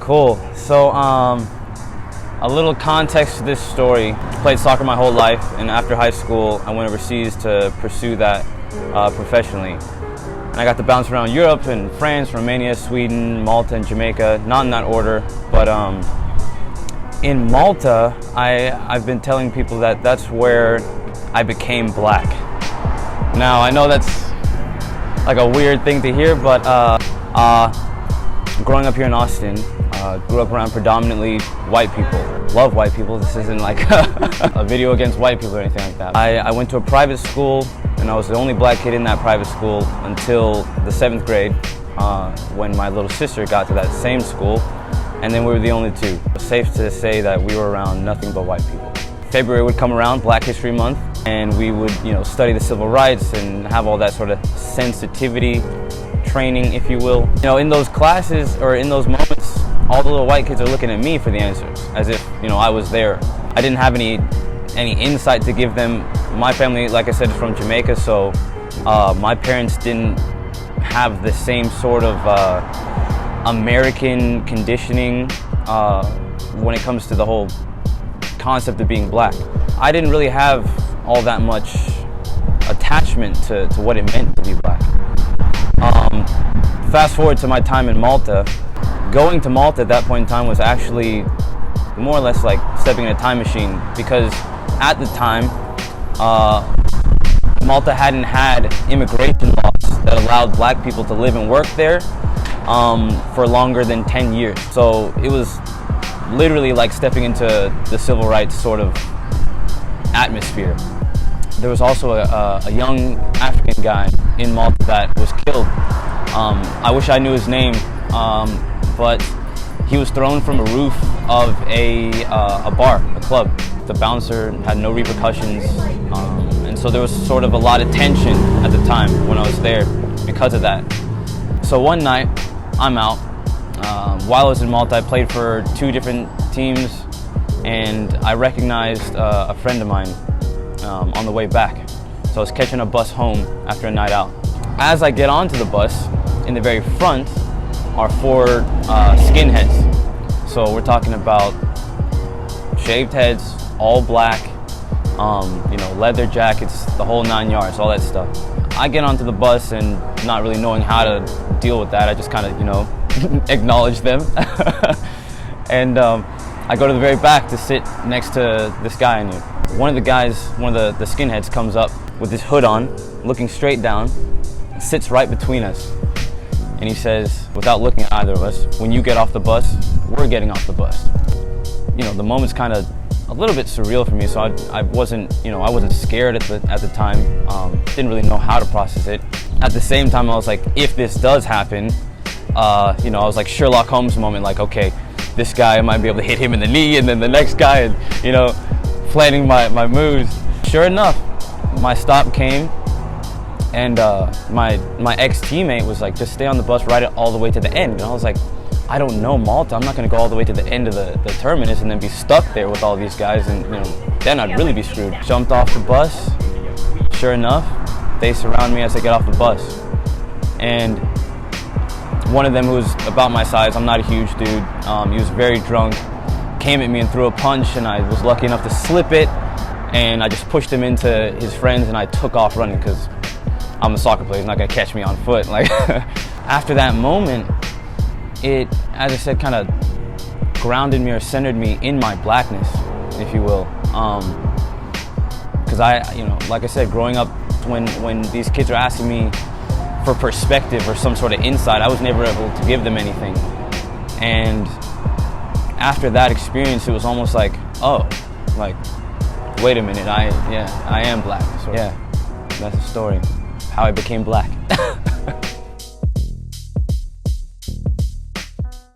Cool. So, a little context to this story. Played soccer my whole life, and after high school, I went overseas to pursue that professionally. And I got to bounce around Europe and France, Romania, Sweden, Malta, and Jamaica. Not in that order, but in Malta, I've been telling people that that's where I became black. Now, I know that's like a weird thing to hear, but growing up here in Austin, grew up around predominantly white people. Love white people. This isn't like a video against white people or anything like that. I went to a private school, and I was the only black kid in that private school until the 7th grade, when my little sister got to that same school, and then we were the only two. It's safe to say that we were around nothing but white people. February would come around, Black History Month, and we would, study the civil rights and have all that sort of sensitivity training, if you will. In those classes or in those moments, all the little white kids are looking at me for the answers, as if, I was there. I didn't have any insight to give them. My family, like I said, is from Jamaica, so my parents didn't have the same sort of American conditioning when it comes to the whole concept of being black. I didn't really have all that much attachment to what it meant to be black. Fast forward to my time in Malta. Going to Malta at that point in time was actually more or less like stepping in a time machine, because at the time, Malta hadn't had immigration laws that allowed black people to live and work there for longer than 10 years. So it was literally like stepping into the civil rights sort of atmosphere. There was also a young African guy in Malta that was killed. I wish I knew his name, but he was thrown from a roof of a bar, a club. The bouncer had no repercussions, and so there was sort of a lot of tension at the time when I was there because of that. So one night, I'm out. While I was in Malta, I played for 2 different teams, and I recognized a friend of mine on the way back. So I was catching a bus home after a night out. As I get onto the bus, in the very front are 4 skinheads. So we're talking about shaved heads, all black, leather jackets, the whole 9 yards, all that stuff. I get onto the bus and not really knowing how to deal with that, I just kind of, acknowledge them. And I go to the very back to sit next to this guy I knew. One of the guys, one of the skinheads, comes up with his hood on, looking straight down, sits right between us. And he says, without looking at either of us, when you get off the bus, we're getting off the bus. The moment's kind of a little bit surreal for me, so I wasn't, I wasn't scared at the time. Didn't really know how to process it. At the same time, I was like, if this does happen, I was like Sherlock Holmes moment, like, okay, this guy, I might be able to hit him in the knee, and then the next guy, and, planning my moves. Sure enough, my stop came, and my ex-teammate was like, just stay on the bus, ride it all the way to the end. And I was like, I don't know Malta, I'm not gonna go all the way to the end of the terminus and then be stuck there with all these guys, and then I'd really be screwed. Jumped off the bus, sure enough, they surround me as I get off the bus. And one of them, who was about my size, I'm not a huge dude, he was very drunk, came at me and threw a punch, and I was lucky enough to slip it, and I just pushed him into his friends, and I took off running, because I'm a soccer player, he's not gonna catch me on foot. Like, after that moment, it, as I said, kind of grounded me or centered me in my blackness, if you will. Because like I said, growing up, when these kids are asking me for perspective or some sort of insight, I was never able to give them anything. And after that experience, it was almost like, oh, like, wait a minute, I am black. So yeah, that's the story. How I became black.